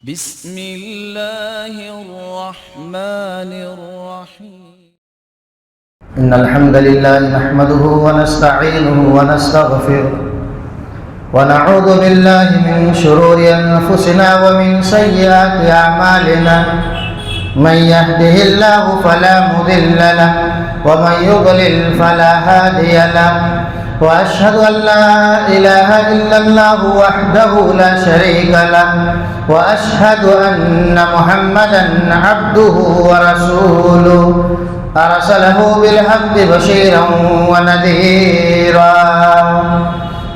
بسم الله الرحمن الرحيم. إن الحمد لله نحمده ونستعينه ونستغفره ونعوذ بالله من شرور أنفسنا ومن سيئات أعمالنا. من يهده الله فلا مضل له ومن يضلل فلا هادي له. وأشهد أن لا إله إلا الله وحده لا شريك له وأشهد أن محمدا عبده ورسوله أرسله بالحق بشيرا ونذيرا.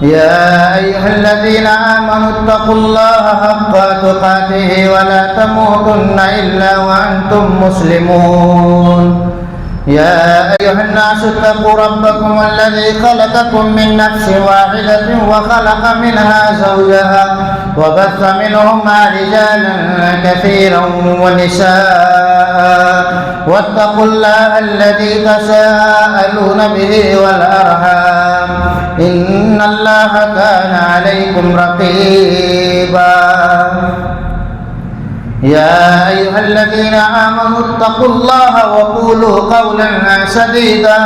يا أيها الذين آمنوا اتقوا الله حق تقاته ولا تموتن إلا وأنتم مسلمون. يا أيها الناس اتقوا ربكم الذي خلقكم من نفس واحدة وخلق منها زوجها وبث منهما رجالا كثيرا ونساء واتقوا الله الذي تساءلون به والأرحام إن الله كان عليكم رقيبا. يا أيها الذين آمنوا اتقوا الله وقولوا قولا سديدا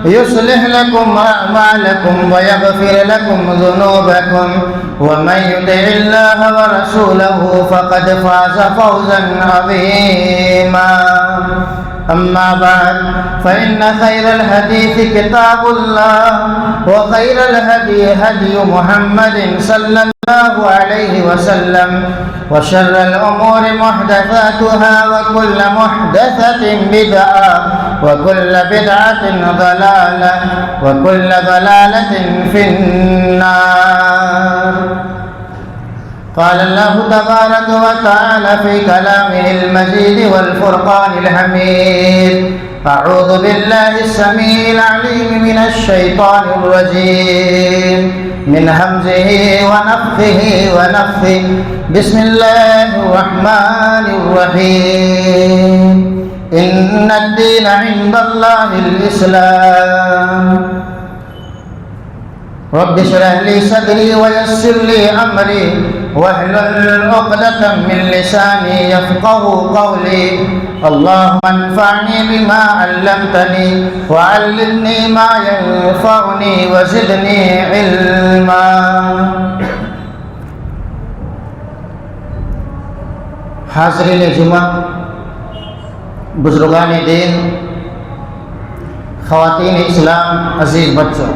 يصلح لكم أعمالكم ويغفر لكم ذنوبكم ومن يطع الله ورسوله فقد فاز فوزا عظيما. أما بعد فإن خير الحديث كتاب الله وخير الهدي هدي محمد صلى الله عليه وسلم وشر الأمور محدثاتها وكل محدثة بدعة وكل بدعة ضلالة وكل ضلالة في النار. قال الله تبارك وتعالى في كلامه المجيد والفرقان الحميد: أعوذ بالله السميع العليم من الشيطان الرجيم من همزه ونفخه ونفثه. بسم الله الرحمن الرحيم. إن الدين عند الله الإسلام. رب اشرح لي صدري ويسر لي أمري واحلل عقدة من لساني يفقهوا قولي. اللهم انفعني بما علمتني وعلمني ما ينفعني وزدني علما. حاضرین جمعہ، بزرگان دین، خواتین اسلام، عزیز بچوں،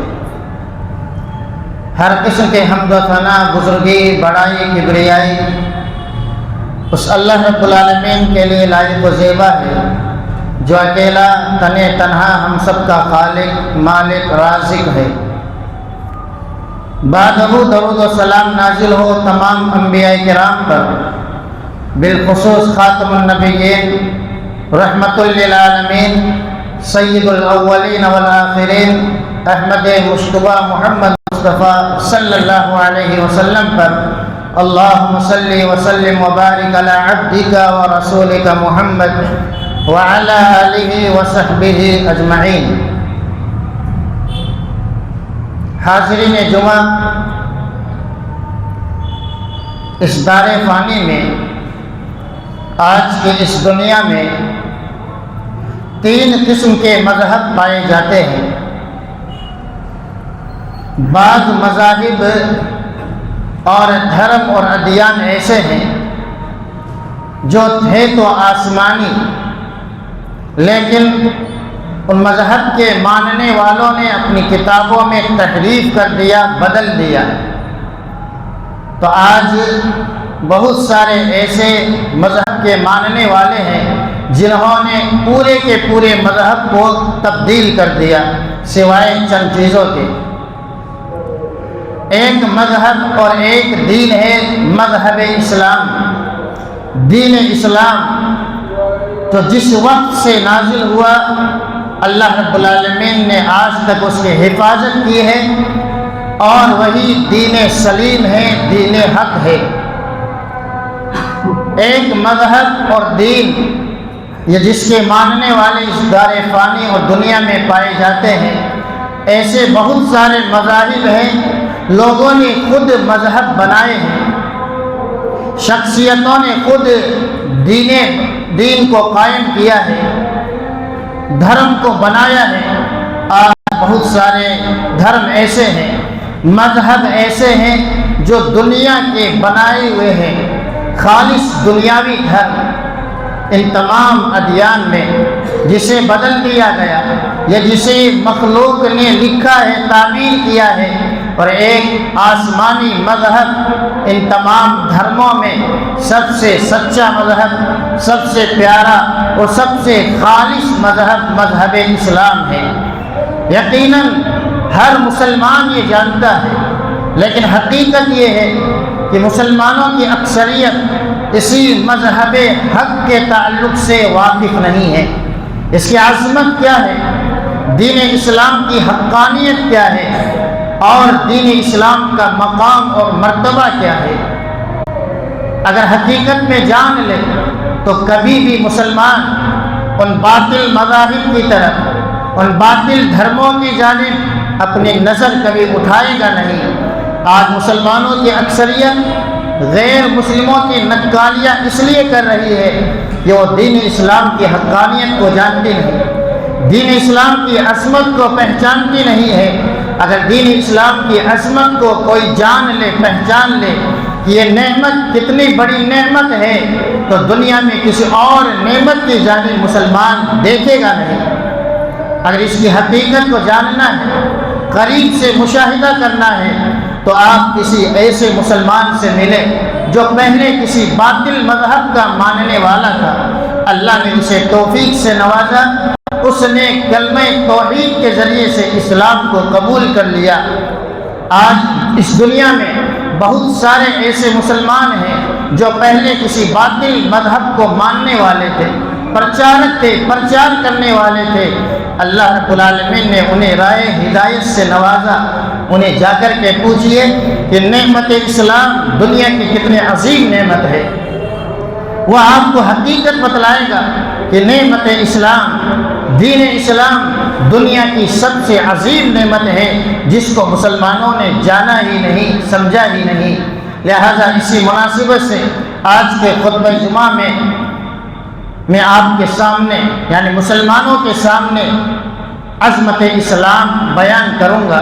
ہر قسم کے حمد و ثنا، بزرگی، بڑائی، کبریائی اس اللہ رب العالمین کے لیے لائق و زیبا ہے جو اکیلا تنے تنہا ہم سب کا خالق، مالک، رازق ہے۔ بعدہ درود و سلام نازل ہو تمام انبیاء کرام پر، بالخصوص خاتم النبیین، رحمت للعالمین، سید الاولین والآخرین، احمد مشتبہ محمد مصطفیٰ صلی اللہ علیہ وسلم پر۔ اللہم صلی وسلم وبارک علی عبدک ورسولک محمد وعلی آلہ وصحبہ اجمعین۔ حاضرین جمعہ، اس دار فانی میں، آج کی اس دنیا میں تین قسم کے مذہب پائے جاتے ہیں۔ بعض مذاہب اور دھرم اور ادیان ایسے ہیں جو تھے تو آسمانی، لیکن ان مذہب کے ماننے والوں نے اپنی کتابوں میں تحریف کر دیا، بدل دیا۔ تو آج بہت سارے ایسے مذہب کے ماننے والے ہیں جنہوں نے پورے کے پورے مذہب کو تبدیل کر دیا سوائے چند چیزوں کے۔ ایک مذہب اور ایک دین ہے مذہب اسلام۔ دین اسلام تو جس وقت سے نازل ہوا، اللہ رب العالمین نے آج تک اس کی حفاظت کی ہے، اور وہی دین سلیم ہے، دین حق ہے۔ ایک مذہب اور دین یہ جس کے ماننے والے اس دار فانی اور دنیا میں پائے جاتے ہیں۔ ایسے بہت سارے مذاہب ہیں، لوگوں نے خود مذہب بنائے ہیں، شخصیتوں نے خود دین کو قائم کیا ہے، دھرم کو بنایا ہے۔ آج بہت سارے دھرم ایسے ہیں، مذہب ایسے ہیں جو دنیا کے بنائے ہوئے ہیں، خالص دنیاوی دھرم۔ ان تمام ادیان میں جسے بدل دیا گیا یا جسے مخلوق نے لکھا ہے، تعبیر کیا ہے، اور ایک آسمانی مذہب ان تمام دھرموں میں سب سے سچا مذہب، سب سے پیارا اور سب سے خالص مذہب مذہب اسلام ہے۔ یقیناً ہر مسلمان یہ جانتا ہے، لیکن حقیقت یہ ہے کہ مسلمانوں کی اکثریت اسی مذہب حق کے تعلق سے واقف نہیں ہے۔ اس کی عظمت کیا ہے، دین اسلام کی حقانیت کیا ہے، اور دین اسلام کا مقام اور مرتبہ کیا ہے۔ اگر حقیقت میں جان لے تو کبھی بھی مسلمان ان باطل مذاہب کی طرف، ان باطل دھرموں کی جانب اپنی نظر کبھی اٹھائے گا نہیں۔ آج مسلمانوں کی اکثریت غیر مسلموں کی نکالیاں اس لیے کر رہی ہے کہ وہ دین اسلام کی حقانیت کو جانتی نہیں، دین اسلام کی عظمت کو پہچانتی نہیں ہے۔ اگر دین اسلام کی عظمت کو کوئی جان لے، پہچان لے کہ یہ نعمت کتنی بڑی نعمت ہے، تو دنیا میں کسی اور نعمت کی جانب مسلمان دیکھے گا نہیں۔ اگر اس کی حقیقت کو جاننا ہے، قریب سے مشاہدہ کرنا ہے، تو آپ کسی ایسے مسلمان سے ملیں جو پہلے کسی باطل مذہب کا ماننے والا تھا، اللہ نے اسے توفیق سے نوازا، اس نے کلمہ توحید کے ذریعے سے اسلام کو قبول کر لیا۔ آج اس دنیا میں بہت سارے ایسے مسلمان ہیں جو پہلے کسی باطل مذہب کو ماننے والے تھے، پرچارک تھے، پرچار کرنے والے تھے۔ اللہ رب العالمین نے انہیں رائے ہدایت سے نوازا۔ انہیں جا کر کے پوچھئے کہ نعمت اسلام دنیا کی کتنے عظیم نعمت ہے، وہ آپ کو حقیقت بتلائے گا کہ نعمت اسلام، دین اسلام دنیا کی سب سے عظیم نعمت ہے، جس کو مسلمانوں نے جانا ہی نہیں، سمجھا ہی نہیں۔ لہذا اسی مناسبت سے آج کے خطبہ جمعہ میں آپ کے سامنے، یعنی مسلمانوں کے سامنے عظمت اسلام بیان کروں گا،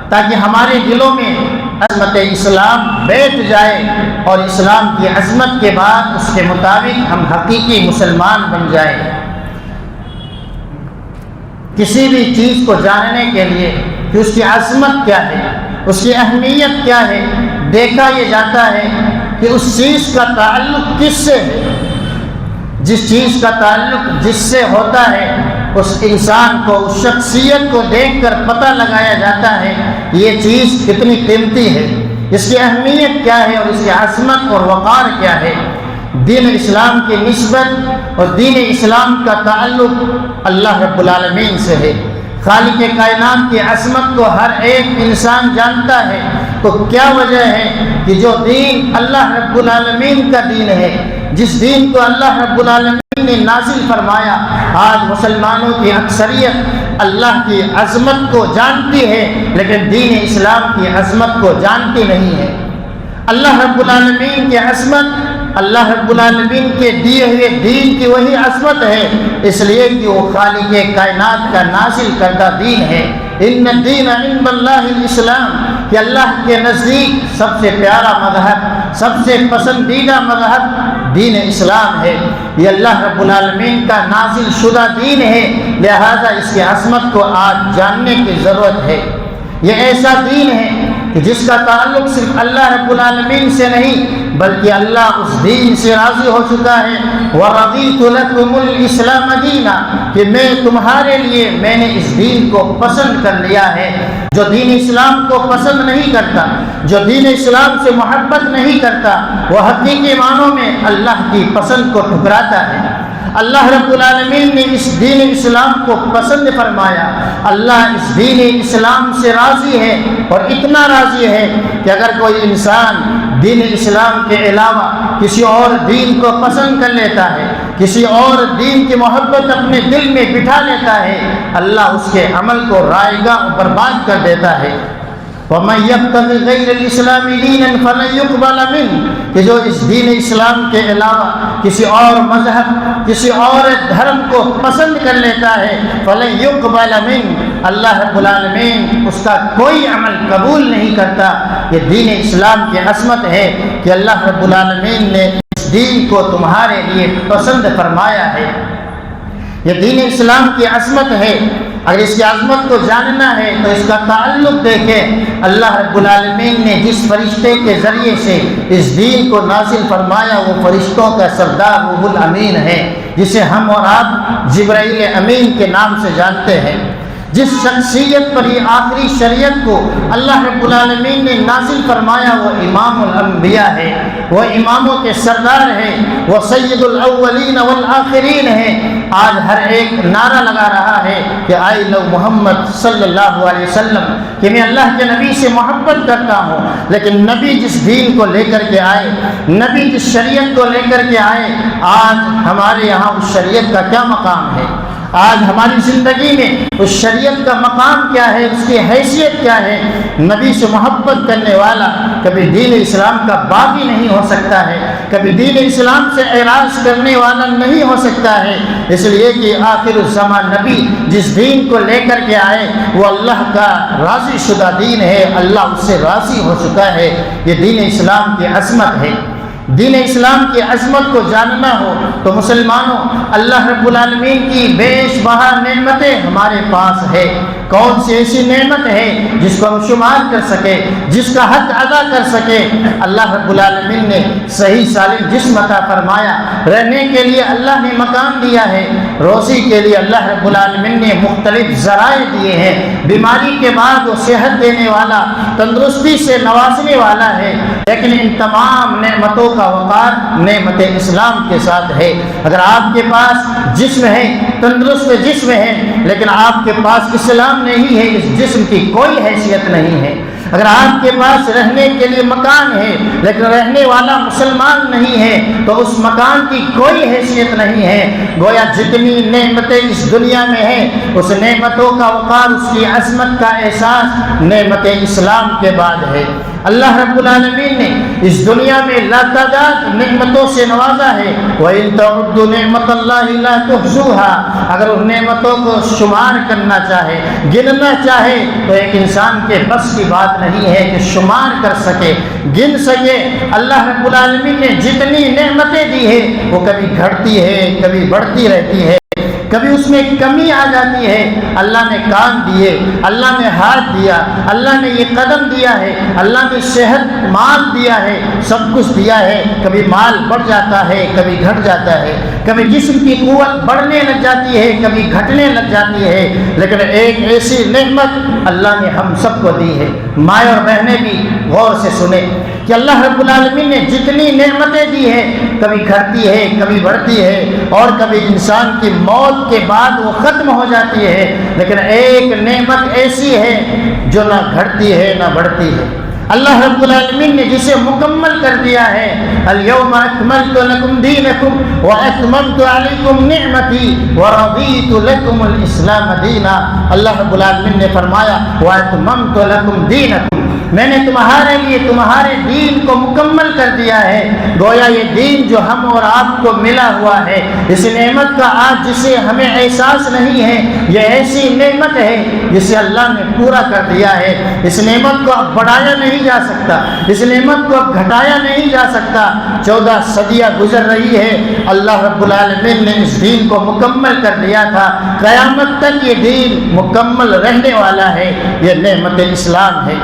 تاکہ ہمارے دلوں میں عظمت اسلام بیٹھ جائے اور اسلام کی عظمت کے بعد اس کے مطابق ہم حقیقی مسلمان بن جائیں۔ کسی بھی چیز کو جاننے کے لیے کہ اس کی عظمت کیا ہے، اس کی اہمیت کیا ہے، دیکھا یہ جاتا ہے کہ اس چیز کا تعلق کس سے ہے۔ جس چیز کا تعلق جس سے ہوتا ہے، اس انسان کو، اس شخصیت کو دیکھ کر پتہ لگایا جاتا ہے یہ چیز کتنی قیمتی ہے، اس کی اہمیت کیا ہے اور اس کی عظمت اور وقار کیا ہے۔ دین اسلام کی نسبت اور دین اسلام کا تعلق اللہ رب العالمین سے ہے۔ خالق کائنات کی عظمت کو ہر ایک انسان جانتا ہے، تو کیا وجہ ہے کہ جو دین اللہ رب العالمین کا دین ہے، جس دین کو اللہ رب العالمین نے نازل فرمایا، آج مسلمانوں کی اکثریت اللہ کی عظمت کو جانتی ہے لیکن دین اسلام کی عظمت کو جانتی نہیں ہے۔ اللہ رب العالمین کی عظمت، اللہ رب العالمین کے دیے ہوئے دین کی وہی عظمت ہے، اس لیے کہ وہ خالق کائنات کا نازل کردہ دین ہے۔ ان الدین عند اللہ الاسلام، کہ اللہ کے نزدیک سب سے پیارا مذہب، سب سے پسندیدہ مذہب دین اسلام ہے۔ یہ اللہ رب العالمین کا نازل شدہ دین ہے، لہذا اس کی عظمت کو آج جاننے کی ضرورت ہے۔ یہ ایسا دین ہے کہ جس کا تعلق صرف اللہ رب العالمین سے نہیں بلکہ اللہ اس دین سے راضی ہو چکا ہے۔ وَرَضِيتُ لَكُمُ الْإِسْلَامَ دِينًا، کہ میں تمہارے لیے میں نے اس دین کو پسند کر لیا ہے۔ جو دین اسلام کو پسند نہیں کرتا، جو دین اسلام سے محبت نہیں کرتا، وہ حقیقی معنوں میں اللہ کی پسند کو ٹھکراتا ہے۔ اللہ رب العالمین نے اس دین اسلام کو پسند فرمایا، اللہ اس دین اسلام سے راضی ہے، اور اتنا راضی ہے کہ اگر کوئی انسان دین اسلام کے علاوہ کسی اور دین کو پسند کر لیتا ہے، کسی اور دین کی محبت اپنے دل میں بٹھا لیتا ہے، اللہ اس کے عمل کو رائیگاں برباد کر دیتا ہے۔ وَمَن يَبْتَغِ غَيْرَ الْإِسْلَامِ دِينًا فَلَن يُقْبَلَ مِنْهُ کہ جو اس دین اسلام کے علاوہ کسی اور مذہب کسی اور دھرم کو پسند کر لیتا ہے فَلَن يُقْبَلَ مِنْهُ اللہ رب العالمین اس کا کوئی عمل قبول نہیں کرتا۔ یہ دین اسلام کی عظمت ہے کہ اللہ رب العالمین نے اس دین کو تمہارے لیے پسند فرمایا ہے۔ یہ دین اسلام کی عظمت ہے۔ اگر اس کی عظمت کو جاننا ہے تو اس کا تعلق دیکھیں، اللہ رب العالمین نے جس فرشتے کے ذریعے سے اس دین کو نازل فرمایا وہ فرشتوں کا سردار روح الامین ہے، جسے ہم اور آپ جبرائیل امین کے نام سے جانتے ہیں۔ جس شخصیت پر یہ آخری شریعت کو اللہ رب العالمین نے نازل فرمایا وہ امام الانبیاء ہے، وہ اماموں کے سردار ہیں، وہ سید الاولین والآخرین ہیں۔ آج ہر ایک نعرہ لگا رہا ہے کہ آئی لو محمد صلی اللہ علیہ وسلم، کہ میں اللہ کے نبی سے محبت کرتا ہوں، لیکن نبی جس دین کو لے کر کے آئے، نبی جس شریعت کو لے کر کے آئے، آج ہمارے یہاں اس شریعت کا کیا مقام ہے؟ آج ہماری زندگی میں اس شریعت کا مقام کیا ہے، اس کی حیثیت کیا ہے؟ نبی سے محبت کرنے والا کبھی دین اسلام کا باغی نہیں ہو سکتا ہے، کبھی دین اسلام سے اعراض کرنے والا نہیں ہو سکتا ہے، اس لیے کہ آخر الزمان نبی جس دین کو لے کر کے آئے وہ اللہ کا راضی شدہ دین ہے، اللہ اس سے راضی ہو چکا ہے۔ یہ دین اسلام کی عظمت ہے۔ دین اسلام کی عظمت کو جاننا ہو تو مسلمانوں اللہ رب العالمین کی بیش بہا نعمتیں ہمارے پاس ہے۔ کون سی ایسی نعمت ہے جس کو ہم شمار کر سکے، جس کا حق ادا کر سکے؟ اللہ رب العالمین نے صحیح سالم جسم عطا فرمایا، رہنے کے لیے اللہ نے مکان دیا ہے، روزی کے لیے اللہ رب العالمین نے مختلف ذرائع دیے ہیں، بیماری کے بعد وہ صحت دینے والا، تندرستی سے نوازنے والا ہے، لیکن ان تمام نعمتوں کا وقار نعمت اسلام کے ساتھ ہے۔ اگر آپ کے پاس جسم ہے، تندرست جسم ہے، لیکن آپ کے پاس اسلام نہیں ہے، اس جسم کی کوئی حیثیت نہیں ہے۔ اگر آپ کے پاس رہنے کے لیے مکان ہے لیکن رہنے والا مسلمان نہیں ہے تو اس مکان کی کوئی حیثیت نہیں ہے۔ گویا جتنی نعمتیں اس دنیا میں ہیں اس نعمتوں کا وقار، اس کی عظمت کا احساس نعمت اسلام کے بعد ہے۔ اللہ رب العالمین نے اس دنیا میں لاتعداد نعمتوں سے نوازا ہے۔ وَإِن تَعُدُّوا نِعْمَتَ اللَّهِ لَا تُحْصُوهَا، اگر ان نعمتوں کو شمار کرنا چاہے، گننا چاہے تو ایک انسان کے بس کی بات نہیں ہے کہ شمار کر سکے، گن سکے۔ اللہ رب العالمین نے جتنی نعمتیں دی ہے وہ کبھی گھٹتی ہے، کبھی بڑھتی رہتی ہے، کبھی اس میں کمی آ جاتی ہے۔ اللہ نے کان دیے، اللہ نے ہاتھ دیا، اللہ نے یہ قدم دیا ہے، اللہ نے صحت مال دیا ہے، سب کچھ دیا ہے۔ کبھی مال بڑھ جاتا ہے، کبھی گھٹ جاتا ہے، کبھی جسم کی قوت بڑھنے لگ جاتی ہے، کبھی گھٹنے لگ جاتی ہے، لیکن ایک ایسی نعمت اللہ نے ہم سب کو دی ہے۔ مائیں اور بہنیں بھی غور سے سنیں کہ اللہ رب العالمین نے جتنی نعمتیں دی ہیں کبھی گھٹتی ہے، کبھی بڑھتی ہے، اور کبھی انسان کی موت کے بعد وہ ختم ہو جاتی ہے، لیکن ایک نعمت ایسی ہے جو نہ گھٹتی ہے نہ بڑھتی ہے۔ اللہ رب العالمین نے جسے مکمل کر دیا ہے، اليوم اکملت لکم دینکم واتممت علیکم نعمتی ورضیت لکم الاسلام دینا۔ اللہ رب العالمین نے فرمایا واتممت لکم دینکم، میں نے تمہارے لیے تمہارے دین کو مکمل کر دیا ہے۔ گویا یہ دین جو ہم اور آپ کو ملا ہوا ہے، اس نعمت کا آج جسے ہمیں احساس نہیں ہے، یہ ایسی نعمت ہے جسے اللہ نے پورا کر دیا ہے۔ اس نعمت کو اب بڑھایا نہیں جا سکتا، اس نعمت کو اب گھٹایا نہیں جا سکتا۔ 14 صدیاں گزر رہی ہے، اللہ رب العالمین نے اس دین کو مکمل کر دیا تھا، قیامت تک یہ دین مکمل رہنے والا ہے۔ یہ نعمت اسلام ہے۔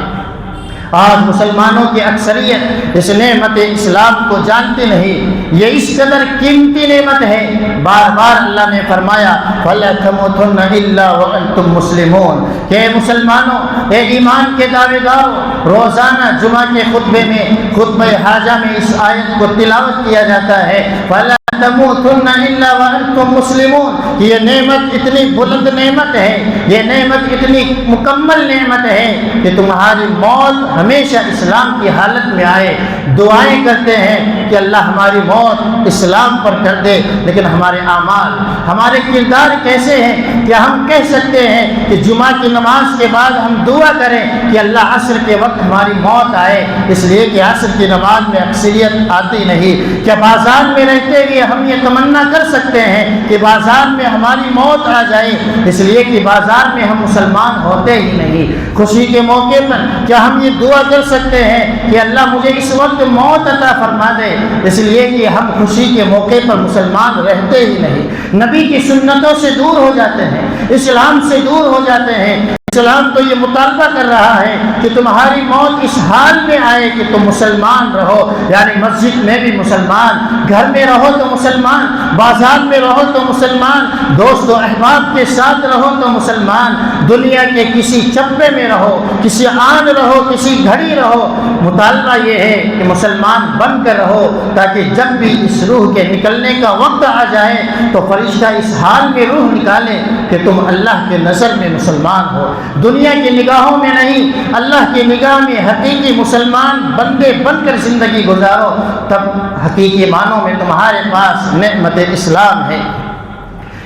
آج مسلمانوں کی اکثریت اس نعمت اسلام کو جانتے نہیں، یہ اس قدر قیمتی نعمت ہے۔ بار بار اللہ نے فرمایا فَلَا تَمُوتُنَّ إِلَّا وَأَنْتُمْ مُسْلِمُونَ، کہ ایمان کے دعوے داروں، روزانہ جمعہ کے خطبے میں، خطبہ حاجہ میں اس آیت کو تلاوت کیا جاتا ہے، فَلَا تموتن الا وانتم مسلمون۔ یہ نعمت اتنی بلند نعمت ہے، یہ نعمت اتنی مکمل نعمت ہے کہ تمہاری موت ہمیشہ اسلام کی حالت میں آئے، دعائیں کرتے ہیں کہ اللہ ہماری موت اسلام پر کر دے، لیکن ہمارے اعمال، ہمارے کردار کیسے ہیں؟ کیا ہم کہہ سکتے ہیں کہ جمعہ کی نماز کے بعد ہم دعا کریں کہ اللہ عصر کے وقت ہماری موت آئے، اس لیے کہ عصر کی نماز میں اکثریت آتی نہیں؟ کیا بازار میں رہتے ہوئے ہم یہ تمنا کر سکتے ہیں کہ بازار میں ہماری موت آ جائے، اس لیے کہ بازار میں ہم مسلمان ہوتے ہی نہیں؟ خوشی کے موقع پر کیا ہم یہ دعا کر سکتے ہیں کہ اللہ مجھے اس وقت موت عطا فرما دے، اس لیے کہ ہم خوشی کے موقع پر مسلمان رہتے ہی نہیں، نبی کی سنتوں سے دور ہو جاتے ہیں، اسلام سے دور ہو جاتے ہیں؟ اسلام تو یہ مطالبہ کر رہا ہے کہ تمہاری موت اس حال میں آئے کہ تم مسلمان رہو، یعنی مسجد میں بھی مسلمان، گھر میں رہو تو مسلمان، بازار میں رہو تو مسلمان، دوست و احباب کے ساتھ رہو تو مسلمان، دنیا کے کسی چپے میں رہو، کسی آن رہو، کسی گھڑی رہو، مطالبہ یہ ہے کہ مسلمان بن کر رہو، تاکہ جب بھی اس روح کے نکلنے کا وقت آ جائے تو فرشتہ اس حال میں روح نکالے کہ تم اللہ کے نظر میں مسلمان ہو، دنیا کی نگاہوں میں نہیں، اللہ کی نگاہ میں حقیقی مسلمان بندے بن کر زندگی گزارو، تب حقیقی معنوں میں تمہارے پاس نعمت اسلام ہے۔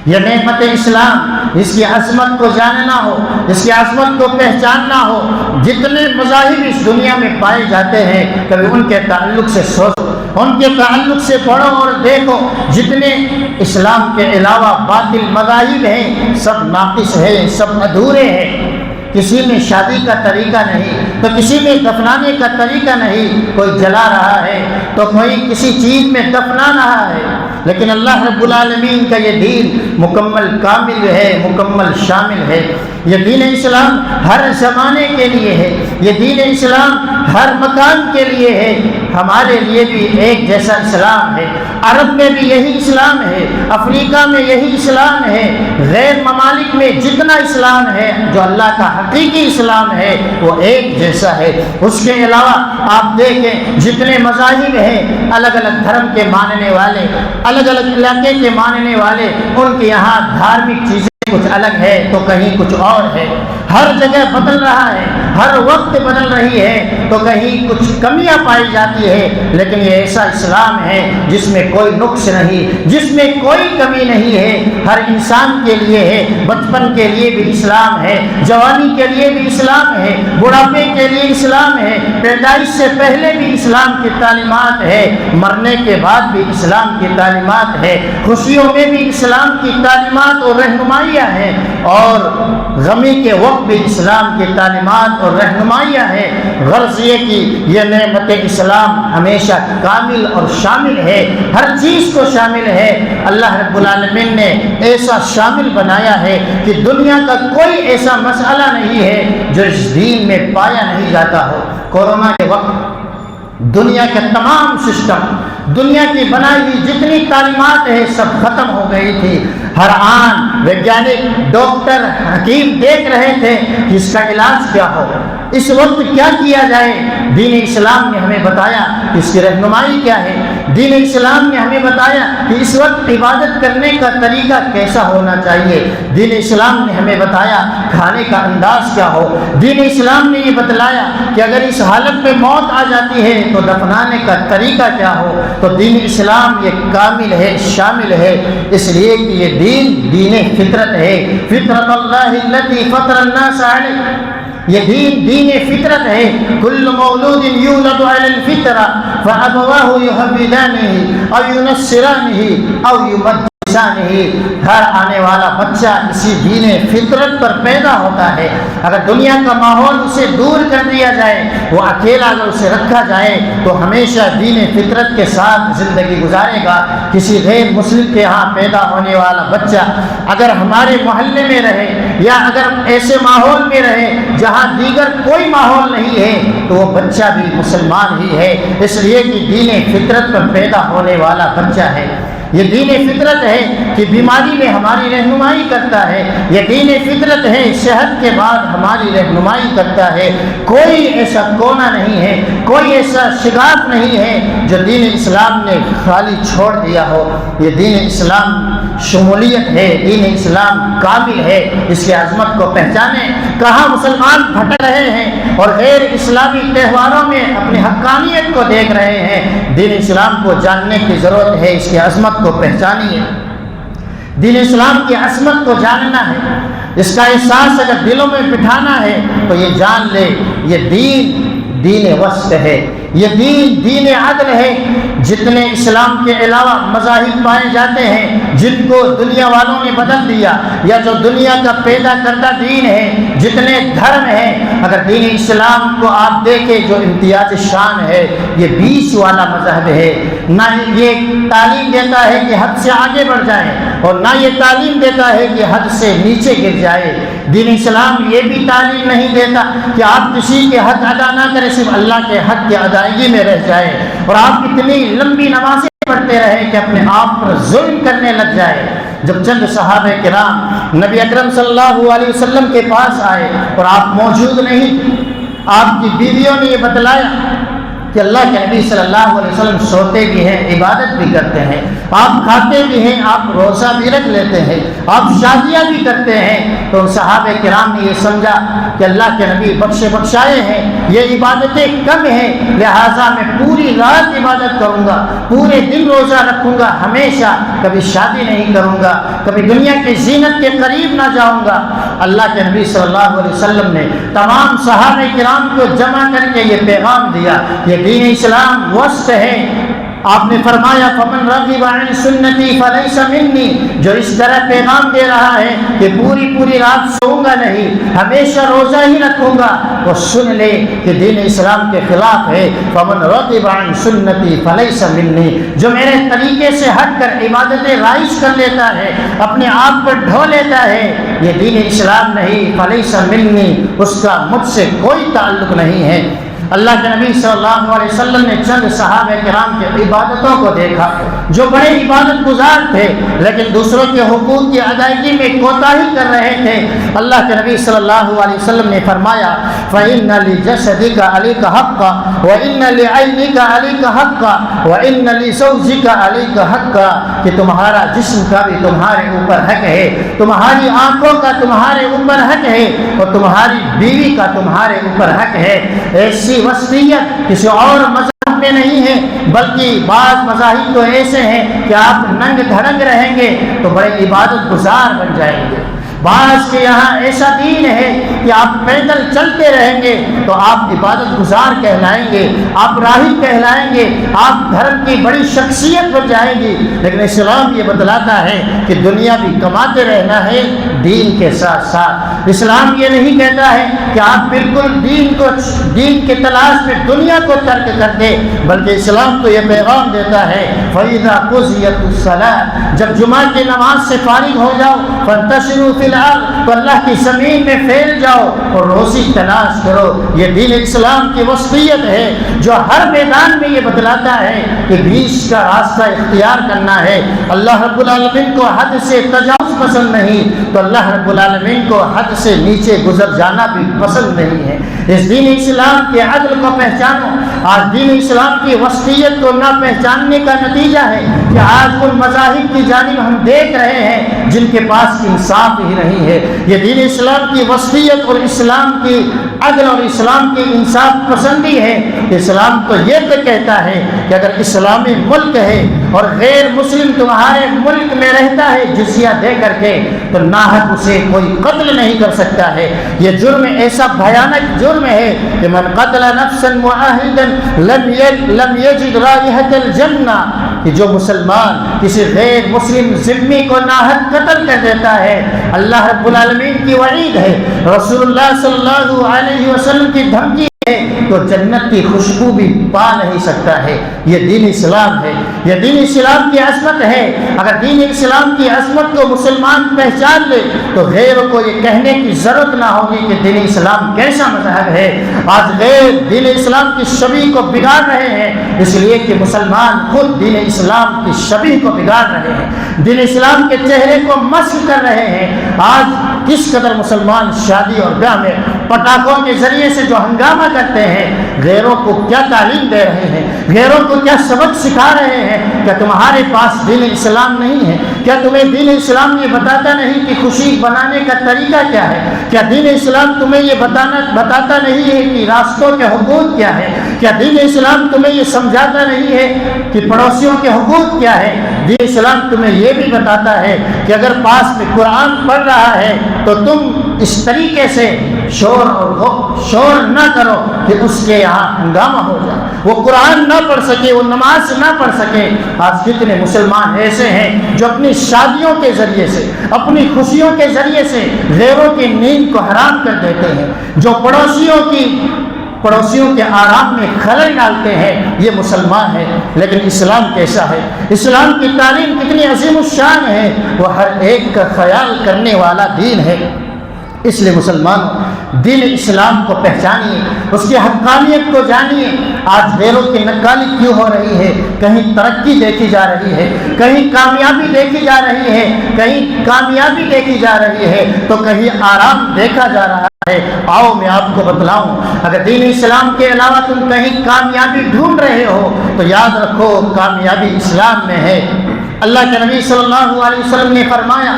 یہ نعمت اسلام، اس کی عظمت کو جاننا ہو، اس کی عظمت کو پہچاننا ہو، جتنے مذاہب اس دنیا میں پائے جاتے ہیں کبھی ان کے تعلق سے سوچو، ان کے تعلق سے پڑھو اور دیکھو، جتنے اسلام کے علاوہ باطل مذاہب ہیں سب ناقص ہیں، سب ادھورے ہیں۔ کسی میں شادی کا طریقہ نہیں تو کسی میں دفنانے کا طریقہ نہیں، کوئی جلا رہا ہے تو کوئی کسی چیز میں دفنا رہا ہے، لیکن اللہ رب العالمین کا یہ دین مکمل کامل ہے، مکمل شامل ہے۔ یہ دین اسلام ہر زمانے کے لیے ہے، یہ دین اسلام ہر مکان کے لیے ہے، ہمارے لیے بھی ایک جیسا اسلام ہے۔ عرب میں بھی یہی اسلام ہے، افریقہ میں یہی اسلام ہے، غیر ممالک میں جتنا اسلام ہے جو اللہ کا حقیقی اسلام ہے وہ ایک جیسا ہے۔ اس کے علاوہ آپ دیکھیں جتنے مذاہب ہیں، الگ الگ دھرم کے ماننے والے، الگ الگ علاقے کے ماننے والے، ان کے یہاں دھارمک چیزیں کچھ الگ ہے تو کہیں کچھ اور ہے، ہر جگہ بدل رہا ہے، ہر وقت بدل رہی ہے، تو کہیں کچھ کمیاں پائی جاتی ہے، لیکن یہ ایسا اسلام ہے جس میں کوئی نقص نہیں، جس میں کوئی کمی نہیں ہے، ہر انسان کے لیے ہے، بچپن کے لیے بھی اسلام ہے، جوانی کے لیے بھی اسلام ہے، بڑھاپے کے لیے اسلام ہے، پیدائش سے پہلے بھی اسلام کی تعلیمات ہے، مرنے کے بعد بھی اسلام کی تعلیمات ہے، خوشیوں میں بھی اسلام کی تعلیمات اور رہنمائیاں ہیں، اور غمی کے وقت بھی اسلام کی تعلیمات اور رہنمائیاں ہیں۔ غرض یہ کہ یہ نعمت اسلام ہمیشہ کامل اور شامل ہے، ہر چیز کو شامل ہے۔ اللہ رب العالمین نے ایسا شامل بنایا ہے کہ دنیا کا کوئی ایسا مسئلہ نہیں ہے جو اس دین میں پایا نہیں جاتا ہو۔ کورونا کے وقت دنیا کے تمام سسٹم، دنیا کی بنائی ہوئی جتنی تعلیمات ہیں سب ختم ہو گئی تھی، ہر آن ویگیانک، ڈاکٹر، حکیم دیکھ رہے تھے کہ اس کا علاج کیا ہو، اس وقت کیا کیا جائے۔ دین اسلام نے ہمیں بتایا کہ اس کی رہنمائی کیا ہے، دین اسلام نے ہمیں بتایا کہ اس وقت عبادت کرنے کا طریقہ کیسا ہونا چاہیے، دین اسلام نے ہمیں بتایا کھانے کا انداز کیا ہو، دین اسلام نے یہ بتلایا کہ اگر اس حالت میں موت آ جاتی ہے تو دفنانے کا طریقہ کیا ہو۔ تو دین اسلام یہ کامل ہے، شامل ہے، اس لیے کہ یہ دین فطرت ہے، فطرت اللہ التی فطر الناس علیہ، یہ دین فطرت ہے۔ کل مولود یولد علی الفطرہ فابواہ یحودانہ او ینصرانہ او یمجسانہ، ہر آنے والا بچہ اسی دین فطرت پر پیدا ہوتا ہے۔ اگر دنیا کا ماحول اسے دور کر دیا جائے، وہ اکیلا اگر اسے رکھا جائے تو ہمیشہ دین فطرت کے ساتھ زندگی گزارے گا۔ کسی غیر مسلم کے یہاں پیدا ہونے والا بچہ اگر ہمارے محلے میں رہے یا اگر ایسے ماحول میں رہے جہاں دیگر کوئی ماحول نہیں ہے تو وہ بچہ بھی مسلمان ہی ہے، اس لیے کہ دین فطرت پر پیدا ہونے والا بچہ ہے۔ یہ دین فطرت ہے کہ بیماری میں ہماری رہنمائی کرتا ہے، یہ دین فطرت ہے صحت کے بعد ہماری رہنمائی کرتا ہے۔ کوئی ایسا کونا نہیں ہے، کوئی ایسا شگاف نہیں ہے جو دین اسلام نے خالی چھوڑ دیا ہو۔ یہ دین اسلام شمولیت ہے، دین اسلام کامل ہے، اس کی عظمت کو پہچانیں۔ کہاں مسلمان بھٹک رہے ہیں اور غیر اسلامی تہواروں میں اپنی حقانیت کو دیکھ رہے ہیں۔ دین اسلام کو جاننے کی ضرورت ہے، اس کی عظمت کو پہچانیے۔ دین اسلام کی عظمت کو جاننا ہے، اس کا احساس اگر دلوں میں بٹھانا ہے تو یہ جان لے یہ دین وسط ہے، یہ دین عدل ہے۔ جتنے اسلام کے علاوہ مذاہب پائے جاتے ہیں جن کو دنیا والوں نے بدل دیا، یا جو دنیا کا پیدا کردہ دین ہے، جتنے دھرم ہیں، اگر دین اسلام کو آپ دیکھیں جو امتیاز شان ہے، یہ 20 والا مذہب ہے۔ نہ یہ تعلیم دیتا ہے کہ حد سے آگے بڑھ جائیں، اور نہ یہ تعلیم دیتا ہے کہ حد سے نیچے گر جائے۔ دین اسلام یہ بھی تعلیم نہیں دیتا کہ آپ کسی کے حق ادا نہ کریں، صرف اللہ کے حق کی ادائیگی میں رہ جائے، اور آپ اتنی لمبی نمازیں پڑھتے رہے کہ اپنے آپ پر ظلم کرنے لگ جائے۔ جب چند صحابہ کرام نبی اکرم صلی اللہ علیہ وسلم کے پاس آئے اور آپ موجود نہیں، آپ کی بیویوں نے یہ بتلایا کہ اللہ کے نبی صلی اللہ علیہ وسلم سوتے بھی ہیں، عبادت بھی کرتے ہیں، آپ کھاتے بھی ہیں، آپ روزہ بھی رکھ لیتے ہیں، آپ شادیاں بھی کرتے ہیں۔ تو صحابہ کرام نے یہ سمجھا کہ اللہ کے نبی بخشے بخشائے ہیں، یہ عبادتیں کم ہیں، لہٰذا میں پوری رات عبادت کروں گا، پورے دن روزہ رکھوں گا، ہمیشہ کبھی شادی نہیں کروں گا، کبھی دنیا کی زینت کے قریب نہ جاؤں گا۔ اللہ کے نبی صلی اللہ علیہ وسلم نے تمام صحابہ کرام کو جمع کر کے یہ پیغام دیا، یہ دین اسلام وسط ہے۔ آپ نے فرمایا فمن رغب عن سنتی فلیس منی، جو اس طرح پیغام دے رہا ہے کہ پوری رات سوؤں گا نہیں، ہمیشہ روزہ ہی رکھوں گا، وہ سن لے کہ دین اسلام کے خلاف ہے۔ فمن رغب عن سنتی فلیس منی، جو میرے طریقے سے ہٹ کر عبادتیں رائج کر لیتا ہے، اپنے آپ پر ڈھو لیتا ہے، یہ دین اسلام نہیں، فلیس منی، اس کا مجھ سے کوئی تعلق نہیں ہے۔ اللہ کے نبی صلی اللہ علیہ وسلم نے چند صحابہ کرام کی عبادتوں کو دیکھا جو بڑے عبادت گزار تھے، لیکن دوسروں کے حقوق کی ادائیگی میں کوتاہی کر رہے تھے۔ اللہ کے نبی صلی اللہ علیہ وسلم نے فرمایا فَإِنَّ لِجَسَدِكَ عَلَيْكَ حَقًّا وَإِنَّ لِعَيْنِكَ عَلَيْكَ حَقًّا وَإِنَّ لِزَوْجِكَ عَلَيْكَ حَقًّا، کہ تمہارا جسم کا بھی تمہارے اوپر حق ہے، تمہاری آنکھوں کا تمہارے اوپر حق ہے، اور تمہاری بیوی کا تمہارے اوپر حق ہے۔ ایسی وصیت کسی اور مذہب میں نہیں ہے، بلکہ بعض مذاہب تو ایسے ہیں کہ آپ ننگ دھڑنگ رہیں گے تو بڑے عبادت گزار بن جائیں گے۔ بعض کے یہاں ایسا دین ہے کہ آپ پیدل چلتے رہیں گے تو آپ عبادت گزار کہلائیں گے، آپ راہب کہلائیں گے، آپ دھرم کی بڑی شخصیت بن جائیں گی۔ لیکن اسلام یہ بتلاتا ہے کہ دنیا بھی کماتے رہنا ہے دین کے ساتھ ساتھ۔ اسلام یہ نہیں کہتا ہے کہ آپ بالکل دین کے تلاش میں دنیا کو ترک کر دیں، بلکہ اسلام تو یہ پیغام دیتا ہے فَإِذَا قُضِيَتِ الصَّلَاةُ، جب جمعہ کی نماز سے فارغ ہو جاؤ فَانْتَشِرُوا فِي الْأَرْضِ، تو اللہ کی زمین میں پھیل جاؤ اور روزی تلاش کرو۔ یہ دین اسلام کی وصیت ہے جو ہر میدان میں یہ بتلاتا ہے کہ بیچ کا راستہ اختیار کرنا ہے۔ اللہ رب العالمین کو حد سے تجاوز پسند نہیں، تو اللہ رب العالمین کو حد سے نیچے گزر جانا بھی پسند نہیں ہے۔ اس دین اسلام کے عدل کو پہچانو۔ آج دین اسلام کی وصیت کو نہ پہچاننے کا نتیجہ ہے کہ آج ان مذاہب کی جانب ہم دیکھ رہے ہیں جن کے پاس انصاف ہی نہیں ہے۔ یہ دین اسلام کی وصیت اور اسلام کی عدل اور اسلام کی انصاف پسندی ہے۔ اسلام تو یہ کہتا ہے کہ اگر اسلامی ملک ہے اور غیر مسلم تمہارے ملک میں رہتا ہے جزیہ دے کر کے، تو ناحق اسے کوئی قتل نہیں کر سکتا ہے۔ یہ جرم ایسا بھیانک جرم ہے کہ من قتل نفسا معاہدا لم یجد رائحۃ الجنہ، کہ جو مسلمان کسی غیر مسلم ذمہ کو ناحق قتل کر دیتا ہے، اللہ رب العالمین کی وعید ہے، رسول اللہ صلی اللہ علیہ وسلم کی دھمکی ہے تو جنت کی خوشبو بھی پا نہیں سکتا ہے۔ یہ دین اسلام ہے، یہ دین اسلام کی عظمت ہے۔ اگر دین اسلام کی عظمت کو مسلمان پہچان لے تو غیروں کو یہ کہنے کی ضرورت نہ ہوگی کہ دین اسلام کیسا مذہب ہے۔ آج غیر دین اسلام کی شبیہ کو بگاڑ رہے ہیں، اس لیے کہ مسلمان خود دین اسلام کی شبیہ کو بگاڑ رہے ہیں، دین اسلام کے چہرے کو مسخ کر رہے ہیں۔ آج کس قدر مسلمان شادی اور بیاہ میں پٹاخوں کے ذریعے سے جو ہنگامہ کرتے ہیں، غیروں کو کیا تعلیم دے رہے ہیں، غیروں کو کیا سبق سکھا رہے ہیں۔ کیا تمہارے پاس دین اسلام نہیں ہے؟ کیا تمہیں دین اسلام یہ بتاتا نہیں کہ خوشی بنانے کا طریقہ کیا ہے؟ کیا دین اسلام تمہیں یہ بتاتا نہیں ہے کہ راستوں کے حقوق کیا ہے؟ کیا دین اسلام تمہیں یہ سمجھاتا نہیں ہے کہ پڑوسیوں کے حقوق کیا ہے؟ دین اسلام تمہیں یہ بھی بتاتا ہے کہ اگر پاس میں قرآن پڑھ رہا ہے تو تم اس طریقے سے شور نہ کرو کہ اس کے یہاں ہنگامہ ہو جائے، وہ قرآن نہ پڑھ سکے، وہ نماز نہ پڑھ سکے۔ آج کتنے مسلمان ایسے ہیں جو اپنی شادیوں کے ذریعے سے، اپنی خوشیوں کے ذریعے سے غیروں کی نیند کو حرام کر دیتے ہیں، جو پڑوسیوں کے آرام میں خلل ڈالتے ہیں۔ یہ مسلمان ہے، لیکن اسلام کیسا ہے؟ اسلام کی تعلیم کتنی عظیم الشان ہے، وہ ہر ایک کا خیال کرنے والا دین ہے۔ اس لیے مسلمانوں، دین اسلام کو پہچانیے، اس کی حقانیت کو جانیے۔ آج غیروں کی نکالی کیوں ہو رہی ہے؟ کہیں ترقی دیکھی جا رہی ہے، کہیں کامیابی دیکھی جا رہی ہے، کہیں کامیابی دیکھی جا رہی ہے تو کہیں آرام دیکھا جا رہا ہے۔ آؤ میں آپ کو بتلاؤں، اگر دین اسلام کے علاوہ تم کہیں کامیابی ڈھونڈ رہے ہو تو یاد رکھو کامیابی اسلام میں ہے۔ اللہ کے نبی صلی اللہ علیہ وسلم نے فرمایا،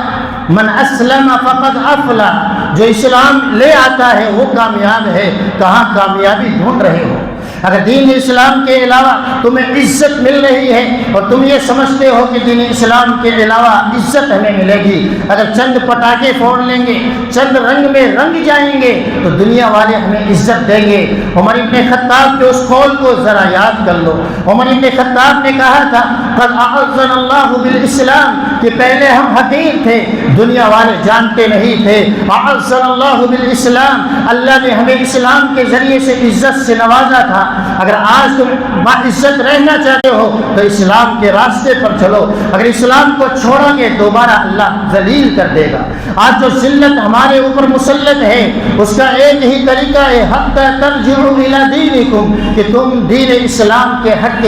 من اسلم فقد افلح، جو اسلام لے آتا ہے وہ کامیاب ہے۔ کہاں کامیابی ڈھونڈ رہے ہو؟ اگر دین اسلام کے علاوہ تمہیں عزت مل رہی ہے اور تم یہ سمجھتے ہو کہ دین اسلام کے علاوہ عزت ہمیں ملے گی، اگر چند پٹاخے پھوڑ لیں گے، چند رنگ میں رنگ جائیں گے تو دنیا والے ہمیں عزت دیں گے۔ عمر ابن خطاب کے اس قول کو ذرا یاد کر لو۔ عمر ابن خطاب نے کہا تھا، قد اعزنا اللہ بالاسلام، کہ پہلے ہم حقیر تھے، دنیا والے جانتے نہیں تھے۔ اعزنا اللہ بالاسلام، اللہ نے ہمیں اسلام کے ذریعے سے عزت سے نوازا تھا۔ اگر آج تم باعزت رہنا چاہتے ہو تو اسلام کے راستے پر چلو، اگر اسلام کو چھوڑو گے دوبارہ اللہ ذلیل کر دے گا۔ آج جو ذلت ہمارے اوپر مسلط ہے اس کا ایک ہی طریقہ ہے، حتی ترجعوا الی دینکم، کہ تم دین اسلام کے حق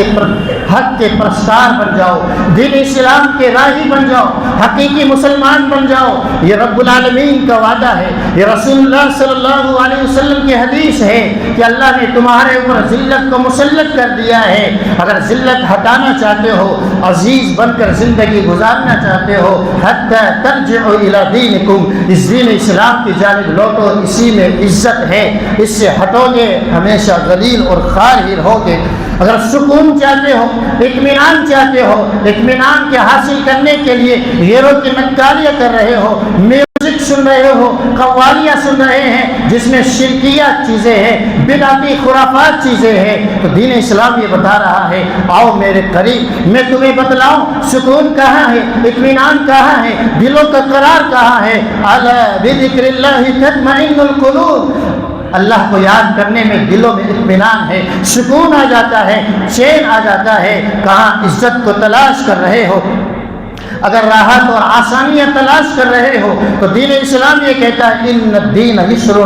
کے پرستار بن جاؤ، دین اسلام کے راہی بن جاؤ، حقیقی مسلمان بن جاؤ۔ یہ رب العالمین کا وعدہ ہے، یہ رسول اللہ صلی اللہ علیہ وسلم کی حدیث ہے کہ اللہ نے تمہارے اوپر ذلت کو مسلط کر دیا ہے۔ اگر ذلت ہٹانا چاہتے ہو، عزیز بن کر زندگی گزارنا چاہتے ہو، حتی ترجعوا الی دینکم، اس دین اسلام کی جانب لوٹو، اسی میں عزت ہے، اس سے ہٹو گے ہمیشہ ذلیل اور خوار ہی رہو گے۔ اگر سکون چاہتے ہو، اطمینان چاہتے ہو، اطمینان کے حاصل کرنے کے لیے غیروں کی نکالیاں کر رہے ہو، میوزک سن رہے ہو، قوالیاں سن رہے ہیں جس میں شرکیات چیزیں ہیں، بدعتی خرافات چیزیں ہیں، تو دین اسلام یہ بتا رہا ہے، آؤ میرے قریب، میں تمہیں بتلاؤں سکون کہاں ہے، اطمینان کہاں ہے، دلوں کا قرار کہاں ہے۔ الا بذکر اللہ تطمئن القلوب، اللہ کو یاد کرنے میں دلوں میں اطمینان ہے، سکون آ جاتا ہے، چین آ جاتا ہے۔ کہاں عزت کو تلاش کر رہے ہو، اگر راحت اور آسانیاں تلاش کر رہے ہو تو دین اسلام یہ کہتا ہے، ان الدین یسر،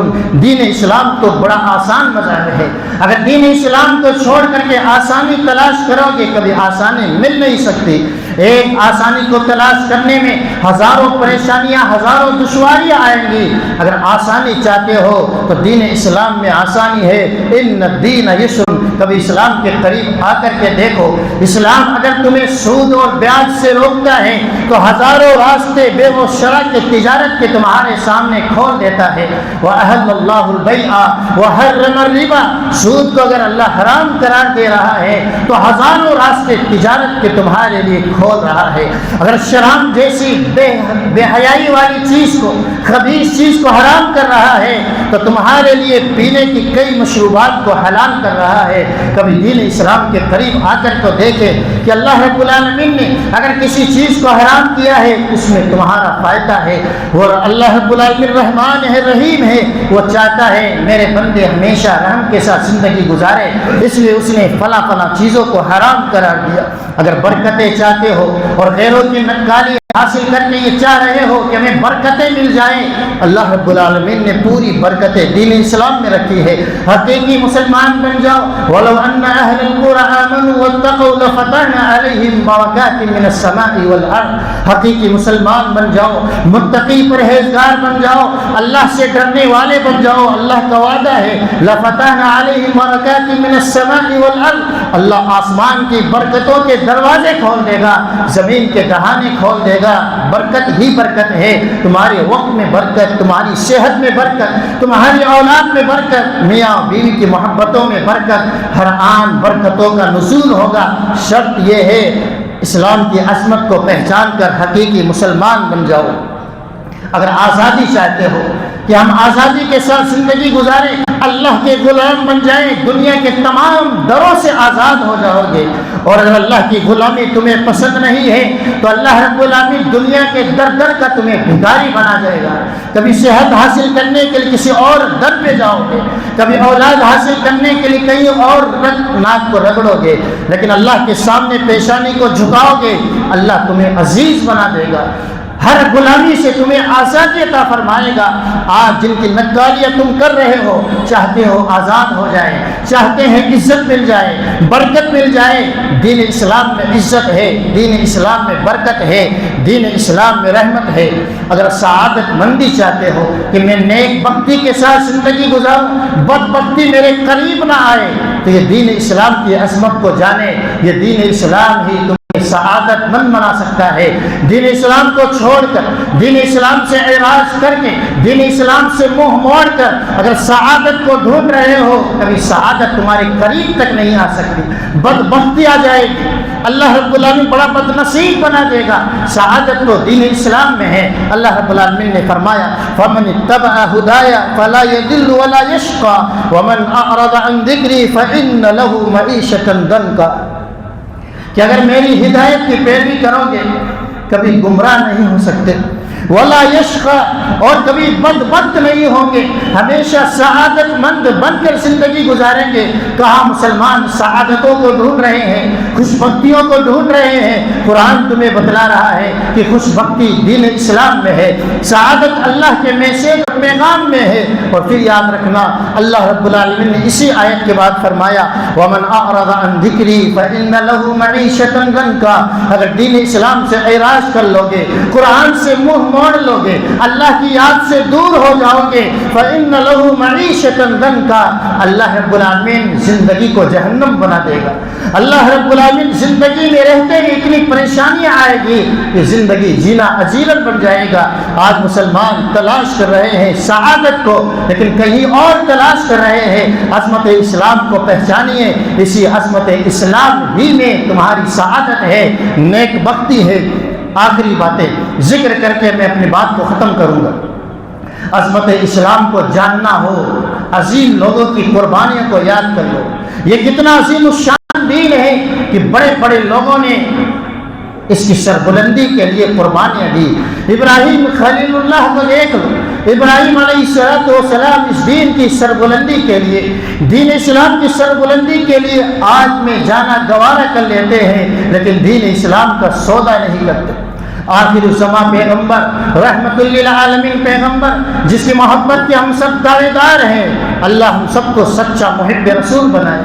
دین اسلام تو بڑا آسان مذہب ہے۔ اگر دین اسلام کو چھوڑ کر کے آسانی تلاش کرو گے کبھی آسانی مل نہیں سکتی۔ ایک آسانی کو تلاش کرنے میں ہزاروں پریشانیاں، ہزاروں دشواریاں آئیں گی۔ اگر آسانی چاہتے ہو تو دین اسلام میں آسانی ہے، ان الدین یسر۔ کبھی اسلام کے قریب آ کر کے دیکھو، اسلام اگر تمہیں سود اور بیاج سے روکتا ہے تو ہزاروں راستے بے و شرع کے تجارت کے تمہارے سامنے کھول دیتا ہے۔ وَأَحَلَّ اللَّهُ الْبَيْعَ وَحَرَّمَ الرِّبَا، سود کو اگر اللہ حرام قرار دے رہا ہے تو ہزاروں راستے تجارت کے تمہارے لیے کھول رہا ہے۔ اگر شراب جیسی بے حیائی والی چیز کو، خبیث چیز کو حرام کر رہا ہے تو تمہارے لیے پینے کی کئی مشروبات کو حلال کر رہا ہے۔ کبھی دین اسلام کے قریب آ کر تو دیکھے کہ اللہ رب العالمین نے اگر کسی چیز کو حرام کیا ہے اس میں تمہارا فائدہ ہے۔ اور اللہ رب العالمین رحمان ہے، رحیم ہے، وہ چاہتا ہے میرے بندے ہمیشہ رحم کے ساتھ زندگی گزارے، اس لیے اس نے فلاں فلاں چیزوں کو حرام قرار دیا۔ اگر برکتیں چاہتے ہو اور غیروں کی نکالی حاصل کر کے یہ چاہ رہے ہو کہ ہمیں برکتیں مل جائیں، اللہ رب العالمین نے پوری برکتیں دین اسلام میں رکھی ہے۔ حقیقی مسلمان بن جاؤ۔ وَلَوْ أَنَّ أَهْلَ الْقُرَىٰ آمَنُوا وَاتَّقَوْا لَفَتَحْنَا عَلَيْهِمْ بَرَكَاتٍ مِّنَ السَّمَاءِ وَالْأَرْضِ۔ حقیقی مسلمان بن جاؤ، متقی پرہیزگار بن جاؤ، اللہ سے ڈرنے والے بن جاؤ۔ اللہ کا وعدہ ہے لَفَتَحْنَا عَلَيْهِمْ بَرَكَاتٍ مِّنَ السَّمَاءِ وَالْأَرْضِ، اللہ آسمان کی برکتوں کے دروازے کھول دے گا، زمین کے دہانے کھول دے گا۔ برکت ہی برکت ہے، تمہارے وقت میں برکت، تمہاری صحت میں برکت، تمہاری اولاد میں برکت، میاں بیوی کی محبتوں میں برکت، ہر آن برکتوں کا نزول ہوگا۔ شرط یہ ہے اسلام کی عظمت کو پہچان کر حقیقی مسلمان بن جاؤ۔ اگر آزادی چاہتے ہو کہ ہم آزادی کے ساتھ زندگی گزاریں، اللہ کے غلام بن جائیں، دنیا کے تمام ڈروں سے آزاد ہو جاؤ گے۔ اور اگر اللہ کی غلامی تمہیں پسند نہیں ہے تو اللہ رب العالمین دنیا کے در در کا تمہیں بھکاری بنا جائے گا۔ کبھی صحت حاصل کرنے کے لیے کسی اور در پہ جاؤ گے، کبھی اولاد حاصل کرنے کے لیے کہیں اور ناک کو رگڑو گے، لیکن اللہ کے سامنے پیشانی کو جھکاؤ گے، اللہ تمہیں عزیز بنا دے گا، ہر غلامی سے تمہیں آزادی عطا فرمائے گا۔ آج جن کی نکالیاں تم کر رہے ہو، چاہتے ہو آزاد ہو جائے، چاہتے ہیں عزت مل جائے، برکت مل جائے۔ دین اسلام میں عزت ہے، دین اسلام میں برکت ہے، دین اسلام میں رحمت ہے۔ اگر سعادت مندی چاہتے ہو کہ میں نیک بختی کے ساتھ زندگی گزاروں، بدبختی میرے قریب نہ آئے، تو یہ دین اسلام کی عظمت کو جانے۔ یہ دین اسلام ہی تم سعادت مند بنا سکتا ہے۔ دین اسلام کو چھوڑ کر، دین اسلام سے اعراض کر کے، دین اسلام سے منہ موڑ کر اگر سعادت کو ڈھونڈ رہے ہو، کبھی سعادت تمہارے قریب تک نہیں آ سکتی، بدبختی آ جائے گی، اللہ رب العالمین بڑا بد نصیب بنا دے گا۔ سعادت تو دین اسلام میں ہے۔ اللہ رب العالمین نے فرمایا فَمَنِ اتَّبَعَ هُدَايَ فَلَا يَضِلُّ وَلَا يَشْقَى وَمَنْ أَعْرَضَ عَنْ ذِكْرِي فَإِنَّ لَهُ مَعِيشَةً ضَنكًا، کہ اگر میری ہدایت کی پیروی کرو گے کبھی گمراہ نہیں ہو سکتے، ولا یشقا، اور کبھی بدبخت نہیں ہوں گے، ہمیشہ سعادت مند بن کر زندگی گزاریں گے۔ کہاں مسلمان سعادتوں کو ڈھونڈ رہے ہیں، خوش بختیوں کو ڈھونڈ رہے ہیں؟ قرآن تمہیں بتلا رہا ہے کہ خوش بختی دین اسلام میں ہے، سعادت اللہ کے میسج اور پیغام میں ہے۔ اور پھر یاد رکھنا اللہ رب العالمین نے اسی آیت کے بعد فرمایا وَمَنْ أَعْرَضَ عَنْ ذِكْرِي فَإِنَّ لَهُ مَعِيشَةً ضَنكًا، اگر دین اسلام سے اعراض کر لو گے، قرآن سے منہ موڑ لو گے، اللہ کی یاد سے دور ہو جاؤ گے، فَإِنَّ لَهُ مَعِيشَةً ضَنكًا، اللہ رب العالمین زندگی کو جہنم بنا دے گا۔ اللہ رب العالمین زندگی میں رہتے ہی اتنی پریشانیاں آئے گی کہ زندگی جینا عجیباً بن جائے گا۔ آج مسلمان تلاش کر رہے ہیں سعادت کو، لیکن کہیں اور تلاش کر رہے ہیں۔ عظمت اسلام کو پہچانیے، اسی عظمت اسلام ہی میں تمہاری سعادت ہے، نیک بختی ہے۔ آخری باتیں ذکر کر کے میں اپنی بات کو ختم کروں گا۔ عظمت اسلام کو جاننا ہو، عظیم لوگوں کی قربانیوں کو یاد کر لو۔ یہ کتنا عظیم الشان دین ہے کہ بڑے بڑے لوگوں نے اس کی سربلندی کے لیے قربانیاں دی۔ ابراہیم خلیل اللہ کو دیکھ لو، ابراہیم علیہ السلام اس دین کی سربلندی کے لیے، دین اسلام کی سربلندی کے لیے آج میں جانا گوارا کر لیتے ہیں، لیکن دین اسلام کا سودا نہیں کرتے۔ آخر الزمان پیغمبر، رحمت للعالمین پیغمبر، جس کی محبت کے ہم سب دعوے دار ہیں، اللہ ہم سب کو سچا محب رسول بنائے۔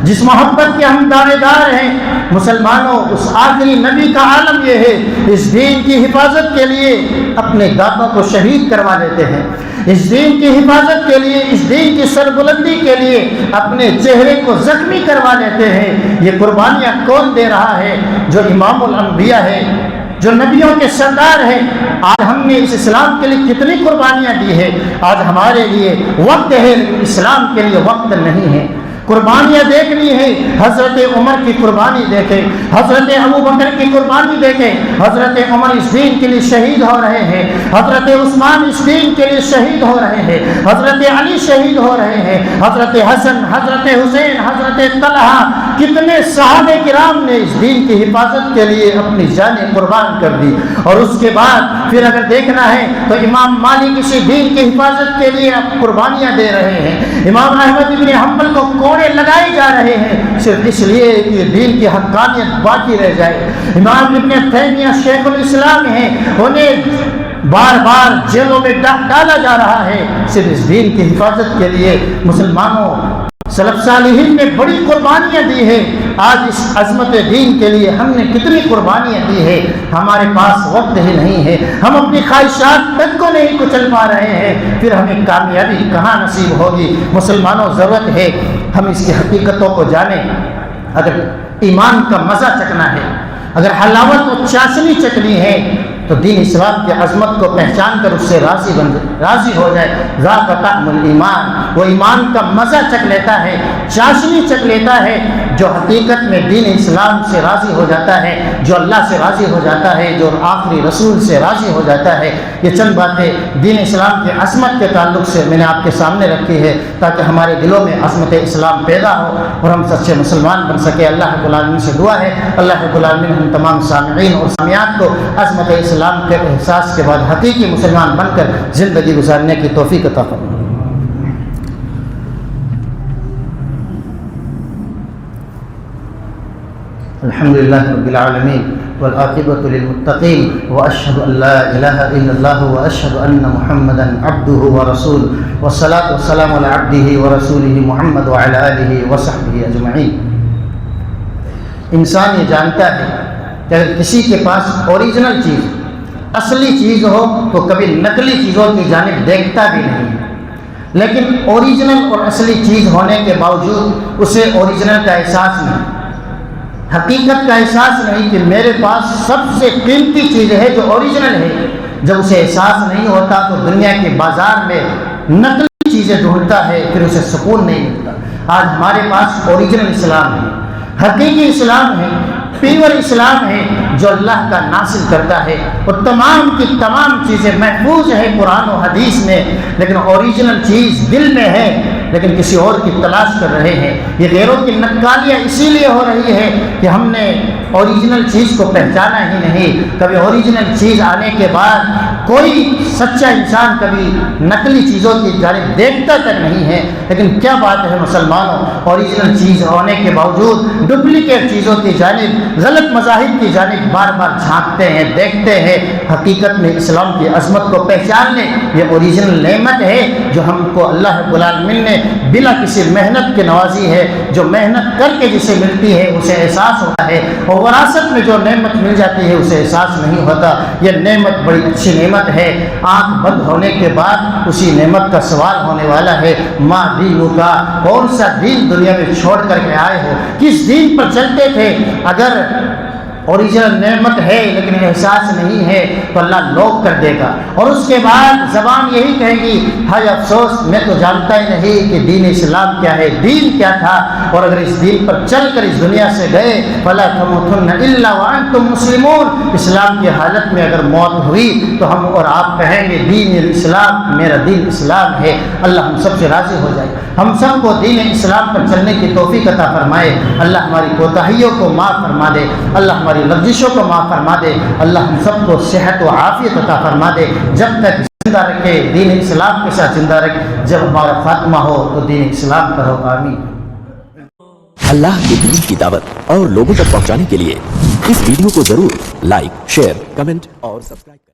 جس محبت کے ہم دعوے دار ہیں، مسلمانوں اس آخری نبی کا عالم یہ ہے، اس دین کی حفاظت کے لیے اپنے دادا کو شہید کروا دیتے ہیں، اس دین کی حفاظت کے لیے، اس دین کی سربلندی کے لیے اپنے چہرے کو زخمی کروا دیتے ہیں۔ یہ قربانیاں کون دے رہا ہے؟ جو امام الانبیاء ہے، جو نبیوں کے سردار ہیں۔ آج ہم نے اس اسلام کے لیے کتنی قربانیاں دی ہے۔ آج ہمارے لیے وقت ہے لیکن اسلام کے لیے وقت نہیں ہے۔ قربانیاں دیکھنی ہے حضرت عمر کی قربانی دیکھیں، حضرت ابو بکر کی قربانی دیکھیں، حضرت عمر اس دین کے لیے شہید ہو رہے ہیں، حضرت عثمان اس دین کے لیے شہید ہو رہے ہیں، حضرت علی شہید ہو رہے ہیں، حضرت حسن، حضرت حسین، حضرت طلحہ، کتنے صحابہ کرام نے اس دین کی حفاظت کے لیے اپنی جانیں قربان کر دی۔ اور اس کے بعد پھر اگر دیکھنا ہے تو امام مالک اسی دین کی حفاظت کے لیے اب قربانیاں دے رہے ہیں، امام احمد بن حنبل کو کوڑے لگائے جا رہے ہیں صرف اس لیے کہ دین کی حقانیت باقی رہ جائے، امام ابن تیمیہ شیخ الاسلام ہیں، انہیں بار بار جیلوں میں ڈالا جا رہا ہے صرف اس دین کی حفاظت کے لیے۔ مسلمانوں، سلف صالحین نے بڑی قربانیاں دی ہیں، آج اس عظمت دین کے لیے ہم نے کتنی قربانیاں دی ہیں، ہمارے پاس وقت ہی نہیں ہے، ہم اپنی خواہشات تک کو نہیں کچل پا رہے ہیں، پھر ہمیں کامیابی کہاں نصیب ہوگی؟ مسلمانوں، ضرورت ہے ہم اس کی حقیقتوں کو جانیں۔ اگر ایمان کا مزہ چکھنا ہے، اگر حلاوت و چاشنی چکنی ہے تو دین اسلام کی عظمت کو پہچان کر اس سے راضی ہو جائے۔ ذاق طعم الایمان، وہ ایمان کا مزہ چکھ لیتا ہے، چاشنی چکھ لیتا ہے جو حقیقت میں دین اسلام سے راضی ہو جاتا ہے، جو اللہ سے راضی ہو جاتا ہے، جو آخری رسول سے راضی ہو جاتا ہے۔ یہ چند باتیں دین اسلام کی عظمت کے تعلق سے میں نے آپ کے سامنے رکھی ہے تاکہ ہمارے دلوں میں عظمت اسلام پیدا ہو اور ہم سچے مسلمان بن سکے۔ اللہ رب العالمین سے دعا ہے اللہ رب العالمین ہم تمام سامعین اور سامعات کو عظمت اسلام کے احساس کے بعد حقیقی مسلمان بن کر زندگی گزارنے کی توفیق عطا فرمائے۔ الحمد لله رب العالمين والعاقبة للمتقين وأشهد أن لا إله إلا الله وأشهد أن محمدا عبده ورسوله والصلاة والسلام على عبده ورسوله محمد وعلى آله وصحبه أجمعين۔ انسان یہ جانتا ہے کہ اگر کسی کے پاس اوریجنل چیز، اصلی چیز ہو تو کبھی نقلی چیزوں کی جانب دیکھتا بھی نہیں، لیکن اوریجنل اور اصلی چیز ہونے کے باوجود اسے اوریجنل کا احساس نہیں، حقیقت کا احساس نہیں کہ میرے پاس سب سے قیمتی چیز ہے جو اوریجنل ہے۔ جب اسے احساس نہیں ہوتا تو دنیا کے بازار میں نقلی چیزیں ڈھونڈتا ہے، پھر اسے سکون نہیں ملتا۔ آج ہمارے پاس اوریجنل اسلام ہے، حقیقی اسلام ہے، پیور اسلام ہے جو اللہ کا ناصر کرتا ہے، اور تمام کی تمام چیزیں محفوظ ہیں قرآن و حدیث میں، لیکن اوریجنل چیز دل میں ہے لیکن کسی اور کی تلاش کر رہے ہیں۔ یہ غیروں کی نکالیاں اسی لیے ہو رہی ہے کہ ہم نے اوریجنل چیز کو پہچانا ہی نہیں۔ کبھی اوریجنل چیز آنے کے بعد کوئی سچا انسان کبھی نقلی چیزوں کی جانب دیکھتا تک نہیں ہے، لیکن کیا بات ہے مسلمانوں، اوریجنل چیز ہونے کے باوجود ڈپلیکیٹ چیزوں کی جانب، غلط مذاہب کی جانب بار بار جھانکتے ہیں، دیکھتے ہیں۔ حقیقت میں اسلام کی عظمت کو پہچان لیں، یہ اوریجنل نعمت ہے جو ہم کو اللہ رب العالمین نے بلا کسی محنت کے نوازی ہے، جو محنت کر کے جسے ملتی ہے اسے احساس ہوتا ہے، اور وراثت میں جو نعمت مل جاتی ہے اسے احساس نہیں ہوتا۔ یہ نعمت بڑی اچھی نعمت ہے، آنکھ بند ہونے کے بعد اسی نعمت کا سوال ہونے والا ہے، ماں دینوں کا، کون سا دین دنیا میں چھوڑ کر کے آئے ہو، کس دین پر چلتے تھے؟ اگر اوریجنل نعمت ہے لیکن احساس نہیں ہے تو اللہ لوک کر دے گا، اور اس کے بعد زبان یہی کہے گی ہائے افسوس، میں تو جانتا ہی نہیں کہ دین اسلام کیا ہے، دین کیا تھا۔ اور اگر اس دین پر چل کر اس دنیا سے گئے فلا تموتن الا وانتم مسلمون، اسلام کی حالت میں اگر موت ہوئی تو ہم اور آپ کہیں گے دین الاسلام، میرا دین اسلام ہے۔ اللہ ہم سب سے راضی ہو جائے، ہم سب کو دین اسلام پر چلنے کی توفیق عطا فرمائے۔ اللہ ہماری کوتاہیوں کو معاف فرما دے، اللہ ہماری لغزشوں کو معاف فرما دے، اللہ ہم سب کو صحت و عافیت عطا فرما دے، جب تک زندہ رکھے دین اسلام کے ساتھ زندہ رکھ، جب ہمارا خاتمہ ہو تو دین اسلام پر ہو، آمین۔ اللہ کے دین کی دعوت اور لوگوں تک پہنچانے کے لیے اس ویڈیو کو ضرور لائک، شیئر، کمنٹ اور سبسکرائب کریں۔